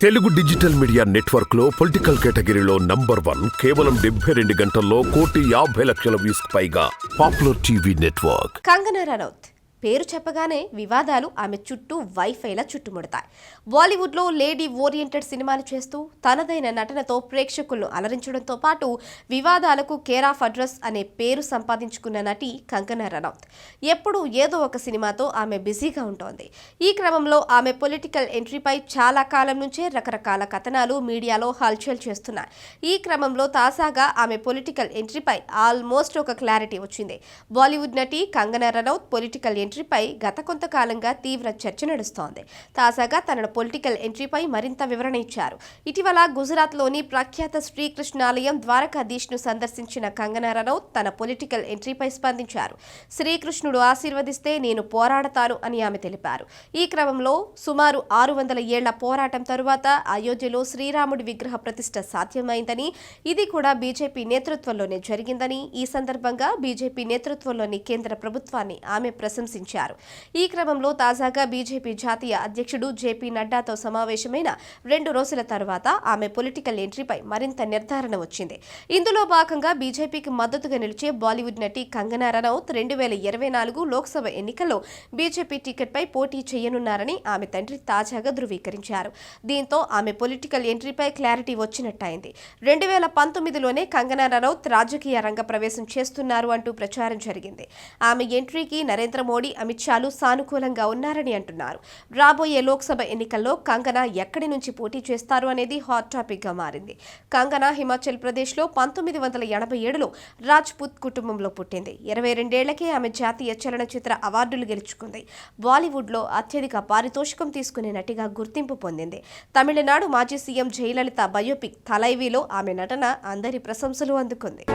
Telugu digital media network లో political కేటగిరీలో #1 కేవలం 72 గంటల్లో 1,50,00,000 వ్యూస్ పైగా popular TV network. Kangana Ranaut పేరు చెప్పగానే వివాదాలు ఆమె చుట్టూ వైఫైలా చుట్టుముడతాయి. బాలీవుడ్లో లేడీ ఓరియంటెడ్ సినిమాలు చేస్తూ తనదైన నటనతో ప్రేక్షకులను అలరించడంతో పాటు వివాదాలకు కేర్ ఆఫ్ అడ్రస్ అనే పేరు సంపాదించుకున్న నటి కంగనా రనౌత్. ఎప్పుడూ ఏదో ఒక సినిమాతో ఆమె బిజీగా ఉంటోంది. ఈ క్రమంలో ఆమె పొలిటికల్ ఎంట్రీపై చాలా కాలం నుంచే రకరకాల కథనాలు మీడియాలో హల్చల్ చేస్తున్నాయి. ఈ క్రమంలో తాజాగా ఆమె పొలిటికల్ ఎంట్రీపై ఆల్మోస్ట్ ఒక క్లారిటీ వచ్చింది. బాలీవుడ్ నటి కంగనా రనౌత్ పొలిటికల్ ఎంట్రీపై గత కొంతకాలంగా తీవ్ర చర్చ నడుస్తోంది. తాజాగా తన పొలిటికల్ ఎంట్రీపై మరింత వివరణ ఇచ్చారు. ఇటీవల గుజరాత్లోని ప్రఖ్యాత శ్రీకృష్ణాలయం ద్వారకాధీష్ను సందర్శించిన కంగనా రనౌత్ తన పొలిటికల్ ఎంట్రీపై స్పందించారు. శ్రీకృష్ణుడు ఆశీర్వదిస్తే నేను పోరాడతాను అని ఆమె తెలిపారు. ఈ క్రమంలో సుమారు 600 ఏళ్ల పోరాటం తరువాత అయోధ్యలో శ్రీరాముడి విగ్రహ ప్రతిష్ఠ సాధ్యమైందని, ఇది కూడా బీజేపీ నేతృత్వంలోనే జరిగిందని, ఈ సందర్భంగా బీజేపీ నేతృత్వంలోని కేంద్ర ప్రభుత్వాన్ని ఆమె ప్రశంసించారు. ఈ క్రమంలో తాజాగా బీజేపీ జాతీయ అధ్యక్షుడు జేపీ నడ్డాతో సమావేశమైన 2 రోజుల తర్వాత ఆమె పొలిటికల్ ఎంట్రీపై మరింత నిర్ధారణ వచ్చింది. ఇందులో భాగంగా బీజేపీకి మద్దతుగా నిలిచే బాలీవుడ్ నటి కంగనా రనౌత్ 2024 లోక్సభ ఎన్నికల్లో బీజేపీ టికెట్పై పోటీ చేయనున్నారని ఆమె తండ్రి తాజాగా ధృవీకరించారు. దీంతో ఆమె పొలిటికల్ ఎంట్రీపై క్లారిటీ వచ్చినట్టయింది. 2019లోనే కంగనా రనౌత్ రాజకీయ రంగ ప్రవేశం చేస్తున్నారు అంటూ ప్రచారం జరిగింది. ఆమె ఎంట్రీకి నరేంద్ర మోడీ, అమిత్ షాలు సానుకూలంగా ఉన్నారని అంటున్నారు. రాబోయే లోక్సభ ఎన్నికల్లో కంగనా ఎక్కడి నుంచి పోటీ చేస్తారు అనేది హాట్ టాపిక్ గా మారింది. కంగనా హిమాచల్ ప్రదేశ్లో 1987లో రాజ్పుత్ కుటుంబంలో పుట్టింది. 22 ఏళ్లకే ఆమె జాతీయ చలనచిత్ర అవార్డులు గెలుచుకుంది. బాలీవుడ్లో అత్యధిక పారితోషికం తీసుకునే నటిగా గుర్తింపు పొందింది. తమిళనాడు మాజీ సీఎం జయలలిత బయోపిక్ తలైవిలో ఆమె నటన అందరి ప్రశంసలు అందుకుంది.